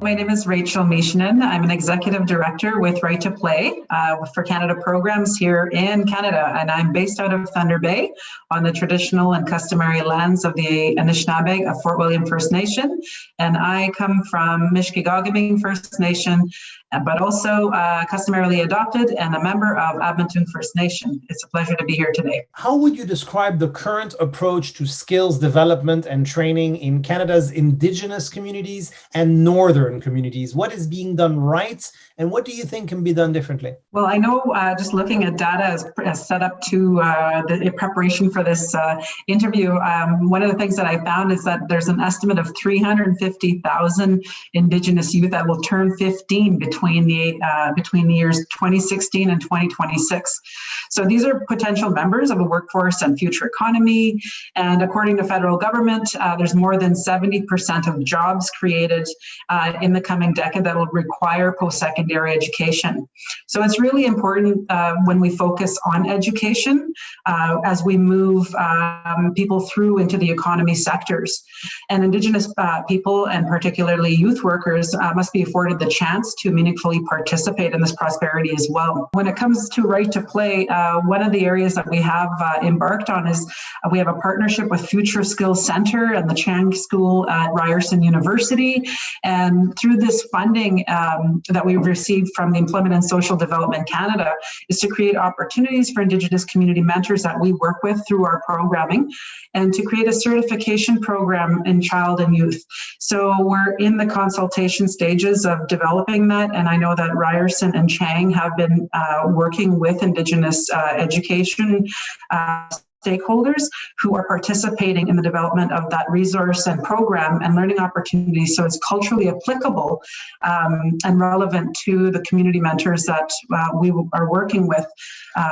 My name is Rachel Mishenene. I'm an executive director with Right to Play for Canada programs here in Canada, and I'm based out of Thunder Bay on the traditional and customary lands of the Anishinaabe of Fort William First Nation. And I come from Mishkegawgaming First Nation, but also customarily adopted and a member of Admantoon First Nation. It's a pleasure to be here today. How would you describe the current approach to skills development and training in Canada's Indigenous communities and Northern communities? What is being done right, and what do you think can be done differently? Well, I know just looking at data as set up to the preparation for this interview, one of the things that I found is that there's an estimate of 350,000 Indigenous youth that will turn 15 between the years 2016 and 2026. So these are potential members of the workforce and future economy. And according to federal government, there's more than 70% of jobs created in the coming decade that will require post-secondary education. So it's really important when we focus on education as we move people through into the economy sectors. And Indigenous people, and particularly youth workers, must be afforded the chance to meaningfully participate in this prosperity as well. When it comes to Right to Play, one of the areas that we have embarked on is we have a partnership with Future Skills Center and the Chang School at Ryerson University. And through this funding that we've received from the Employment and Social Development Canada is to create opportunities for Indigenous community mentors that we work with through our programming, and to create a certification program in child and youth. So we're in the consultation stages of developing that, and I know that Ryerson and Chang have been working with Indigenous education stakeholders who are participating in the development of that resource and program and learning opportunities, so it's culturally applicable and relevant to the community mentors that we are working with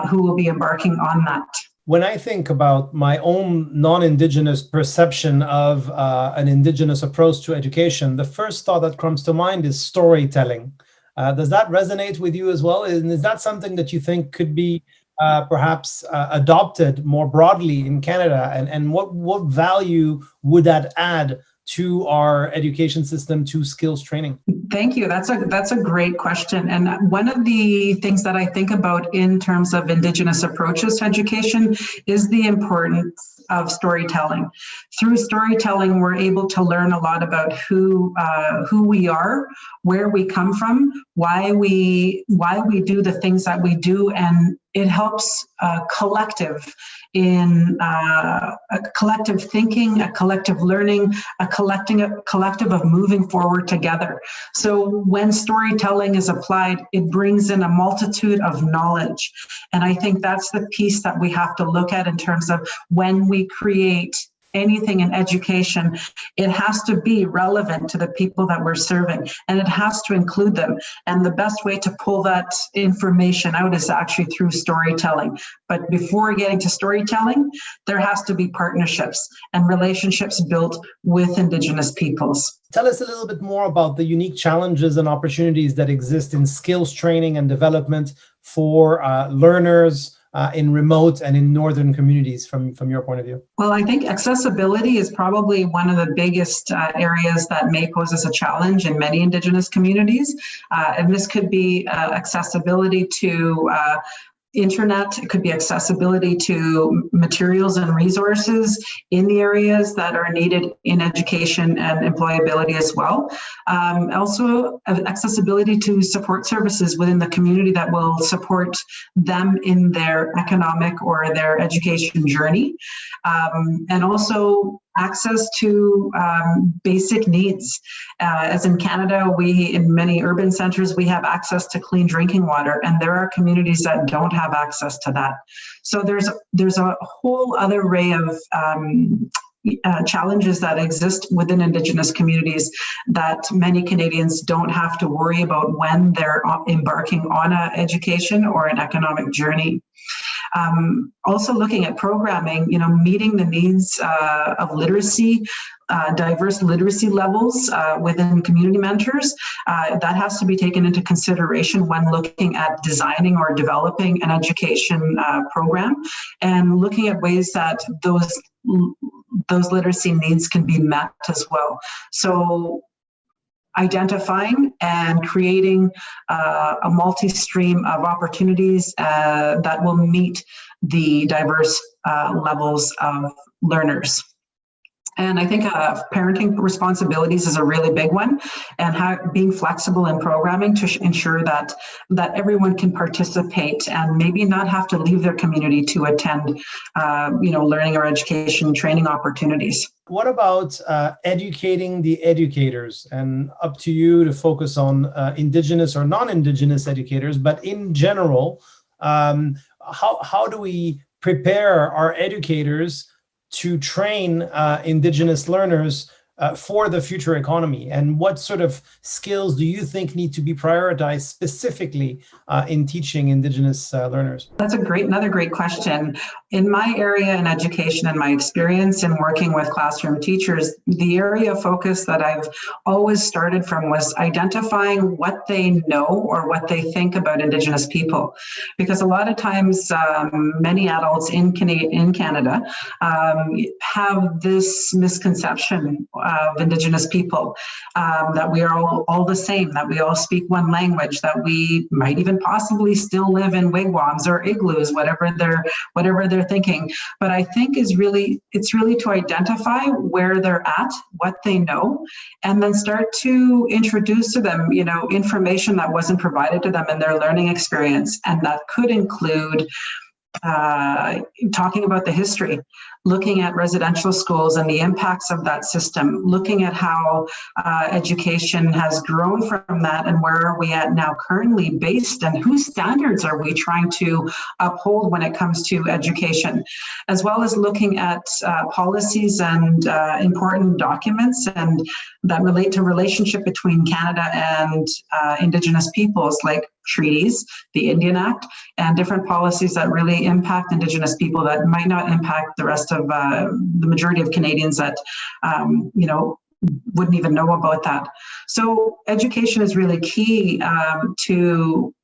who will be embarking on that. When I think about my own non-Indigenous perception of an Indigenous approach to education, the first thought that comes to mind is storytelling. Does that resonate with you as well? And is that something that you think could be perhaps adopted more broadly in Canada? And what value would that add to our education system, to skills training? Thank you. That's a great question. And one of the things that I think about in terms of Indigenous approaches to education is the importance of storytelling. Through storytelling, we're able to learn a lot about who we are, where we come from, why we do the things that we do, and it helps collective in a collective thinking, a collective learning, a collective of moving forward together. So when storytelling is applied, it brings in a multitude of knowledge. And I think that's the piece that we have to look at in terms of when we create anything in education, it has to be relevant to the people that we're serving, and it has to include them. And the best way to pull that information out is actually through storytelling. But before getting to storytelling, there has to be partnerships and relationships built with Indigenous peoples. Tell us a little bit more about the unique challenges and opportunities that exist in skills training and development for learners in remote and in northern communities from your point of view? Well, I think accessibility is probably one of the biggest areas that may pose as a challenge in many Indigenous communities. And this could be accessibility to internet, it could be accessibility to materials and resources in the areas that are needed in education and employability as well. Also, accessibility to support services within the community that will support them in their economic or their education journey. And also access to basic needs. As in Canada, in many urban centers, we have access to clean drinking water, and there are communities that don't have access to that. So there's a whole other array of challenges that exist within Indigenous communities that many Canadians don't have to worry about when they're embarking on an education or an economic journey. Also looking at programming, meeting the needs of literacy, diverse literacy levels within community mentors, that has to be taken into consideration when looking at designing or developing an education program, and looking at ways that those literacy needs can be met as well. So identifying and creating a multi-stream of opportunities that will meet the diverse levels of learners. And I think parenting responsibilities is a really big one, and being flexible in programming to ensure that everyone can participate and maybe not have to leave their community to attend, learning or education training opportunities. What about educating the educators? And up to you to focus on Indigenous or non-Indigenous educators, but in general, how do we prepare our educators to train Indigenous learners for the future economy? And what sort of skills do you think need to be prioritized specifically in teaching Indigenous learners? That's another great question. In my area in education and my experience in working with classroom teachers, the area of focus that I've always started from was identifying what they know or what they think about Indigenous people. Because a lot of times, many adults in Canada have this misconception of Indigenous people, that we are all the same, that we all speak one language, that we might even possibly still live in wigwams or igloos, whatever they're thinking. But I think it's really to identify where they're at, what they know, and then start to introduce to them, information that wasn't provided to them in their learning experience, and that could include talking about the history, looking at residential schools and the impacts of that system, looking at how education has grown from that and where are we at now currently based, and whose standards are we trying to uphold when it comes to education, as well as looking at policies and important documents and that relate to relationship between Canada and Indigenous peoples, like treaties, the Indian Act, and different policies that really impact Indigenous people that might not impact the rest of the majority of Canadians that, wouldn't even know about that. So education is really key to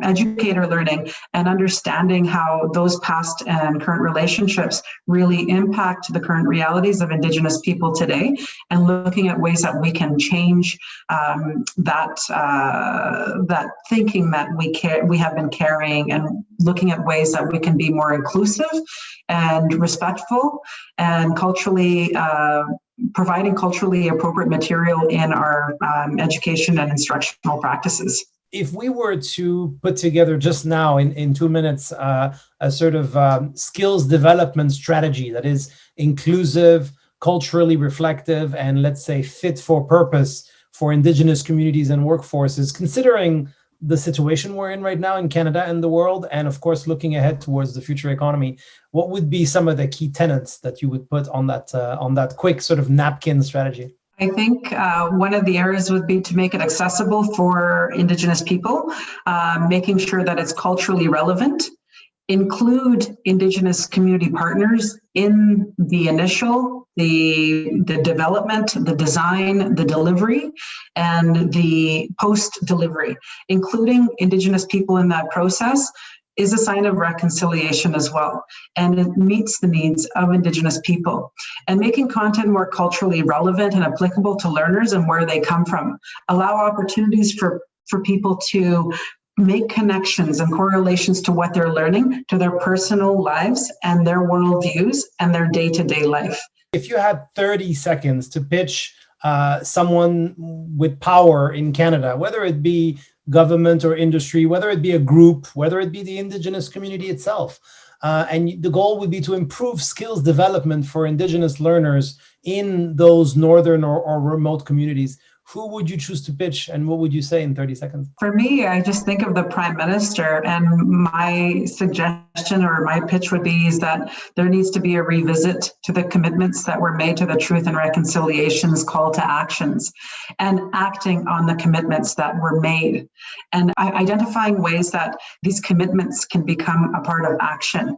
educator learning and understanding how those past and current relationships really impact the current realities of Indigenous people today, and looking at ways that we can change that thinking that we have been carrying, and looking at ways that we can be more inclusive and respectful and culturally providing culturally appropriate material in our education and instructional practices. If we were to put together just now in 2 minutes a sort of skills development strategy that is inclusive, culturally reflective, and let's say fit for purpose for Indigenous communities and workforces, considering the situation we're in right now in Canada and the world, and of course looking ahead towards the future economy, what would be some of the key tenets that you would put on that quick sort of napkin strategy? I think one of the areas would be to make it accessible for Indigenous people, making sure that it's culturally relevant, include Indigenous community partners in the initial, the development, the design, the delivery, and the post-delivery. Including Indigenous people in that process is a sign of reconciliation as well, and it meets the needs of Indigenous people. And making content more culturally relevant and applicable to learners and where they come from, allow opportunities for people to make connections and correlations to what they're learning, to their personal lives and their worldviews and their day-to-day life. If you had 30 seconds to pitch someone with power in Canada, whether it be government or industry, whether it be a group, whether it be the Indigenous community itself, and the goal would be to improve skills development for Indigenous learners in those northern or remote communities, who would you choose to pitch, and what would you say in 30 seconds? For me, I just think of the Prime Minister, and my suggestion or my pitch would be is that there needs to be a revisit to the commitments that were made to the Truth and Reconciliation's call to actions, and acting on the commitments that were made, and identifying ways that these commitments can become a part of action.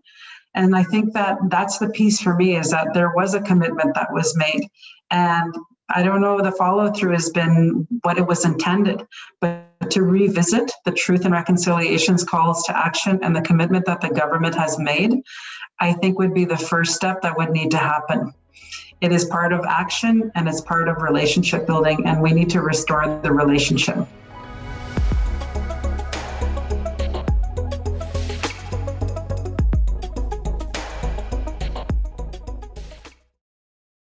And I think that that's the piece for me, is that there was a commitment that was made, and I don't know the follow through has been what it was intended, but to revisit the Truth and Reconciliation's calls to action and the commitment that the government has made, I think would be the first step that would need to happen. It is part of action and it's part of relationship building, and we need to restore the relationship.